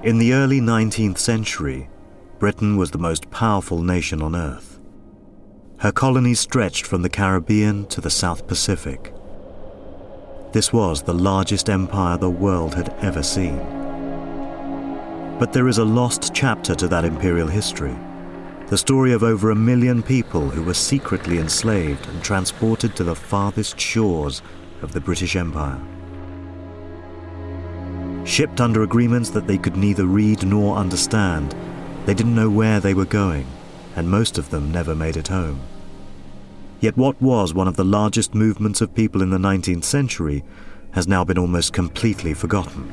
In the early 19th century, Britain was the most powerful nation on earth. Her colonies stretched from the Caribbean to the South Pacific. This was the largest empire the world had ever seen. But there is a lost chapter to that imperial history, the story of over 1 million people who were secretly enslaved and transported to the farthest shores of the British Empire. Shipped under agreements that they could neither read nor understand, they didn't know where they were going, and most of them never made it home. Yet what was one of the largest movements of people in the 19th century has now been almost completely forgotten.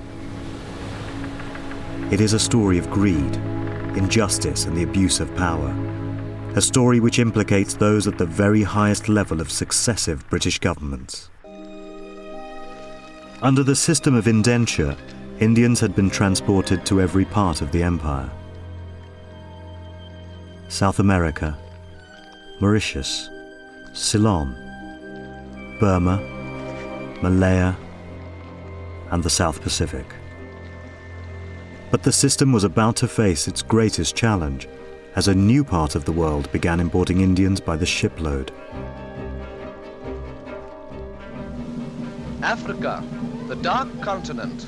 It is a story of greed, injustice, and the abuse of power. A story which implicates those at the very highest level of successive British governments. Under the system of indenture, Indians had been transported to every part of the empire. South America, Mauritius, Ceylon, Burma, Malaya, and the South Pacific. But the system was about to face its greatest challenge as a new part of the world began importing Indians by the shipload. Africa, the dark continent.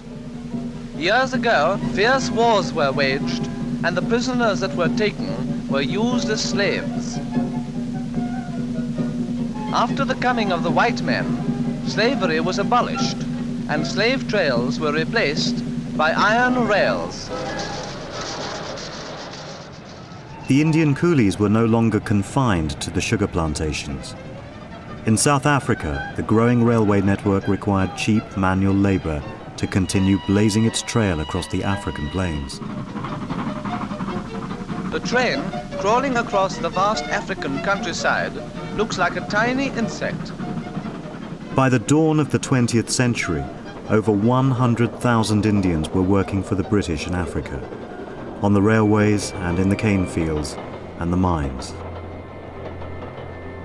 Years ago, fierce wars were waged, and the prisoners that were taken were used as slaves. After the coming of the white men, slavery was abolished, and slave trails were replaced by iron rails. The Indian coolies were no longer confined to the sugar plantations. In South Africa, the growing railway network required cheap manual labor to continue blazing its trail across the African plains. The train, crawling across the vast African countryside, looks like a tiny insect. By the dawn of the 20th century, over 100,000 Indians were working for the British in Africa, on the railways and in the cane fields and the mines.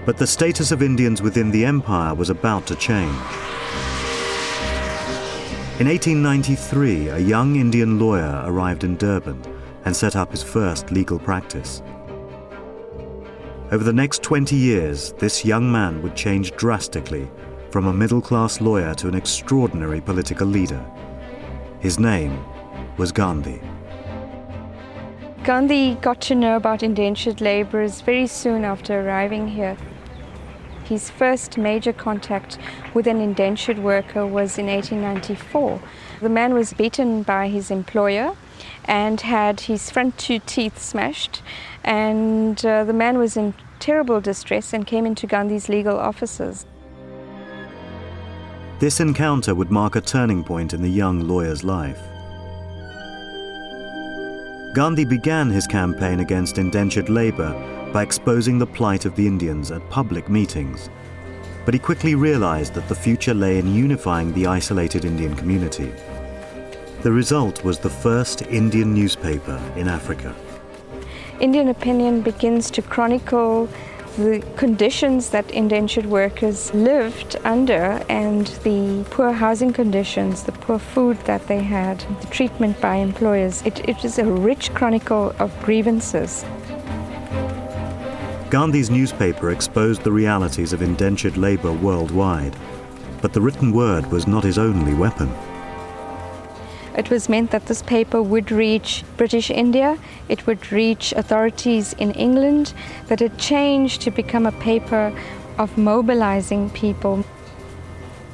But the status of Indians within the empire was about to change. In 1893, a young Indian lawyer arrived in Durban and set up his first legal practice. Over the next 20 years, this young man would change drastically from a middle-class lawyer to an extraordinary political leader. His name was Gandhi. Gandhi got to know about indentured laborers very soon after arriving here. His first major contact with an indentured worker was in 1894. The man was beaten by his employer and had his front 2 teeth smashed, and the man was in terrible distress and came into Gandhi's legal offices. This encounter would mark a turning point in the young lawyer's life. Gandhi began his campaign against indentured labor by exposing the plight of the Indians at public meetings. But he quickly realized that the future lay in unifying the isolated Indian community. The result was the first Indian newspaper in Africa. Indian Opinion begins to chronicle the conditions that indentured workers lived under and the poor housing conditions, the poor food that they had, the treatment by employers. It is a rich chronicle of grievances. Gandhi's newspaper exposed the realities of indentured labor worldwide, but the written word was not his only weapon. It was meant that this paper would reach British India, it would reach authorities in England, that it changed to become a paper of mobilizing people.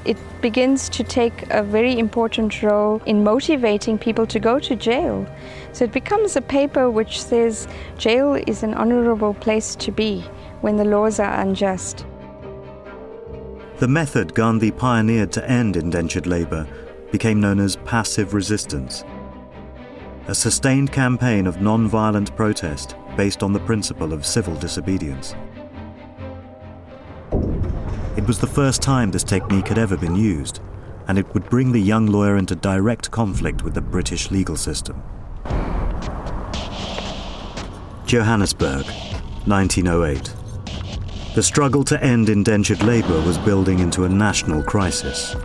It begins to take a very important role in motivating people to go to jail. So it becomes a paper which says jail is an honorable place to be when the laws are unjust. The method Gandhi pioneered to end indentured labor became known as passive resistance, a sustained campaign of non-violent protest based on the principle of civil disobedience. It was the first time this technique had ever been used, and it would bring the young lawyer into direct conflict with the British legal system. Johannesburg, 1908. The struggle to end indentured labor was building into a national crisis.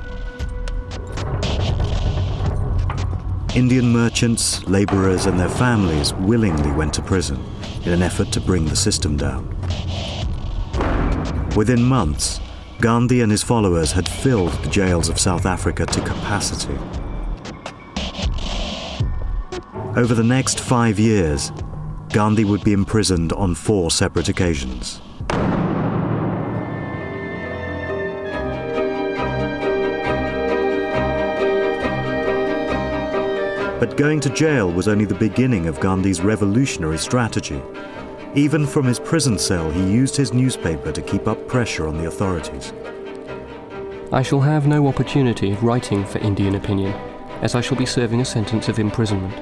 Indian merchants, labourers and their families willingly went to prison in an effort to bring the system down. Within months, Gandhi and his followers had filled the jails of South Africa to capacity. Over the next 5 years, Gandhi would be imprisoned on 4 separate occasions. But going to jail was only the beginning of Gandhi's revolutionary strategy. Even from his prison cell, he used his newspaper to keep up pressure on the authorities. I shall have no opportunity of writing for Indian opinion, as I shall be serving a sentence of imprisonment.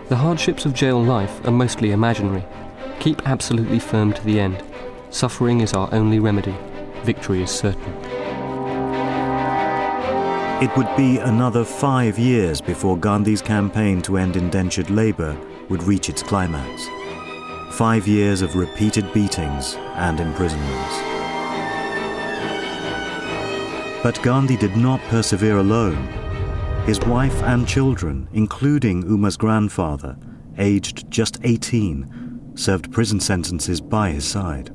The hardships of jail life are mostly imaginary. Keep absolutely firm to the end. Suffering is our only remedy. Victory is certain. It would be another 5 years before Gandhi's campaign to end indentured labour would reach its climax. 5 years of repeated beatings and imprisonments. But Gandhi did not persevere alone. His wife and children, including Uma's grandfather, aged just 18, served prison sentences by his side.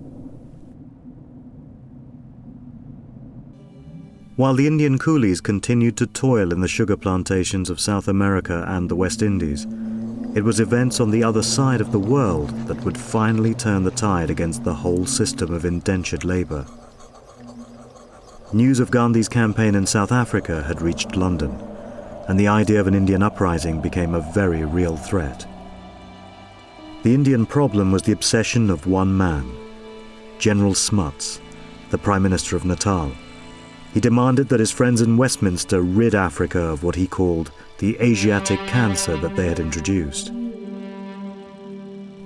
While the Indian coolies continued to toil in the sugar plantations of South America and the West Indies, it was events on the other side of the world that would finally turn the tide against the whole system of indentured labour. News of Gandhi's campaign in South Africa had reached London, and the idea of an Indian uprising became a very real threat. The Indian problem was the obsession of one man, General Smuts, the Prime Minister of Natal. He demanded that his friends in Westminster rid Africa of what he called the Asiatic cancer that they had introduced.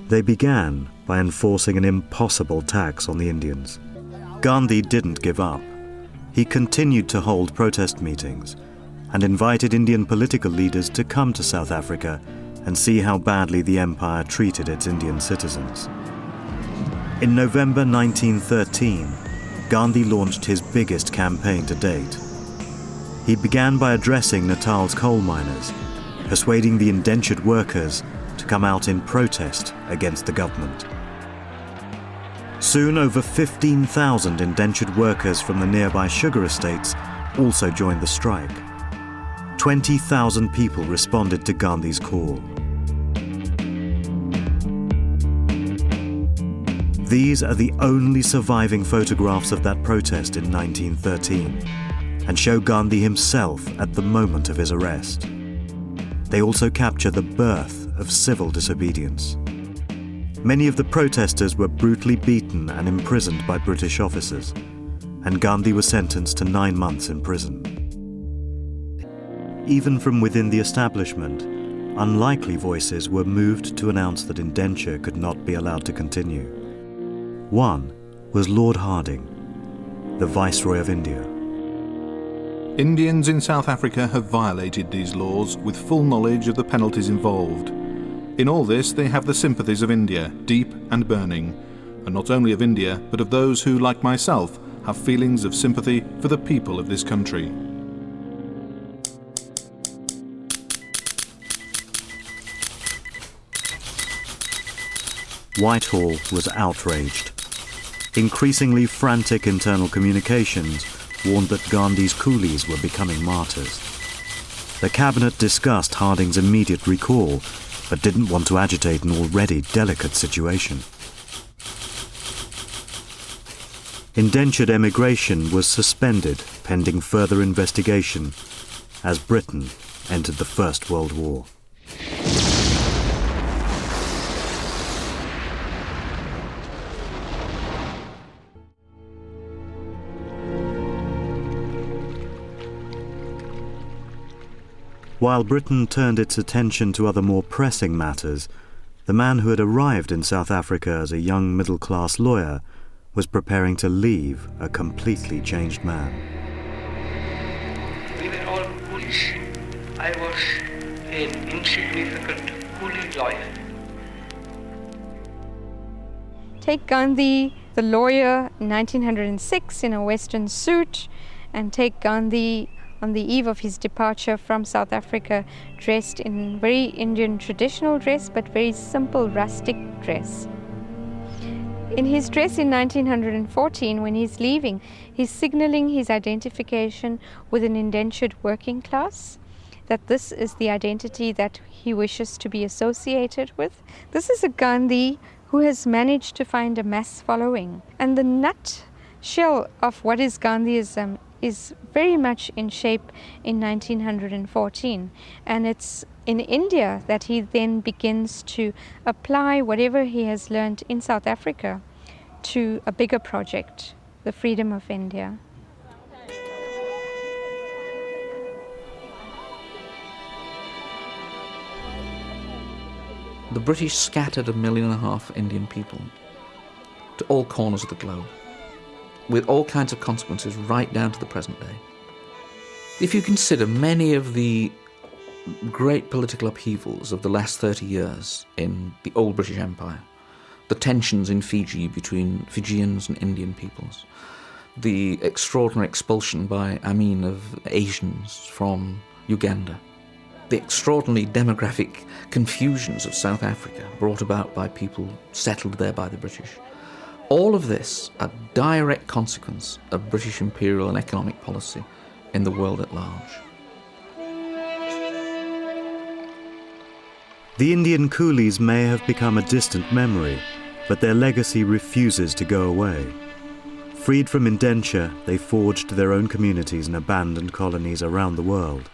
They began by enforcing an impossible tax on the Indians. Gandhi didn't give up. He continued to hold protest meetings and invited Indian political leaders to come to South Africa and see how badly the empire treated its Indian citizens. In November 1913, Gandhi launched his biggest campaign to date. He began by addressing Natal's coal miners, persuading the indentured workers to come out in protest against the government. Soon, over 15,000 indentured workers from the nearby sugar estates also joined the strike. 20,000 people responded to Gandhi's call. These are the only surviving photographs of that protest in 1913 and show Gandhi himself at the moment of his arrest. They also capture the birth of civil disobedience. Many of the protesters were brutally beaten and imprisoned by British officers, and Gandhi was sentenced to 9 months in prison. Even from within the establishment, unlikely voices were moved to announce that indenture could not be allowed to continue. One was Lord Hardinge, the Viceroy of India. Indians in South Africa have violated these laws with full knowledge of the penalties involved. In all this, they have the sympathies of India, deep and burning, and not only of India, but of those who, like myself, have feelings of sympathy for the people of this country. Whitehall was outraged. Increasingly frantic internal communications warned that Gandhi's coolies were becoming martyrs. The cabinet discussed Hardinge's immediate recall, but didn't want to agitate an already delicate situation. Indentured emigration was suspended pending further investigation as Britain entered the First World War. While Britain turned its attention to other more pressing matters, the man who had arrived in South Africa as a young middle-class lawyer was preparing to leave a completely changed man. We were all coolies. I was an insignificant coolie lawyer. Take Gandhi, the lawyer, in 1906 in a Western suit, and take Gandhi on the eve of his departure from South Africa, dressed in very Indian traditional dress, but very simple rustic dress. In his dress in 1914, when he's leaving, he's signaling his identification with an indentured working class, that this is the identity that he wishes to be associated with. This is a Gandhi who has managed to find a mass following. And the nutshell of what is Gandhiism is very much in shape in 1914. And it's in India that he then begins to apply whatever he has learned in South Africa to a bigger project, the freedom of India. The British scattered 1.5 million Indian people to all corners of the globe, with all kinds of consequences right down to the present day. If you consider many of the great political upheavals of the last 30 years in the old British Empire, the tensions in Fiji between Fijians and Indian peoples, the extraordinary expulsion by Amin of Asians from Uganda, the extraordinary demographic confusions of South Africa brought about by people settled there by the British, all of this a direct consequence of British imperial and economic policy in the world at large. The Indian coolies may have become a distant memory, but their legacy refuses to go away. Freed from indenture, they forged their own communities and abandoned colonies around the world,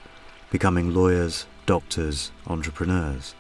becoming lawyers, doctors, entrepreneurs.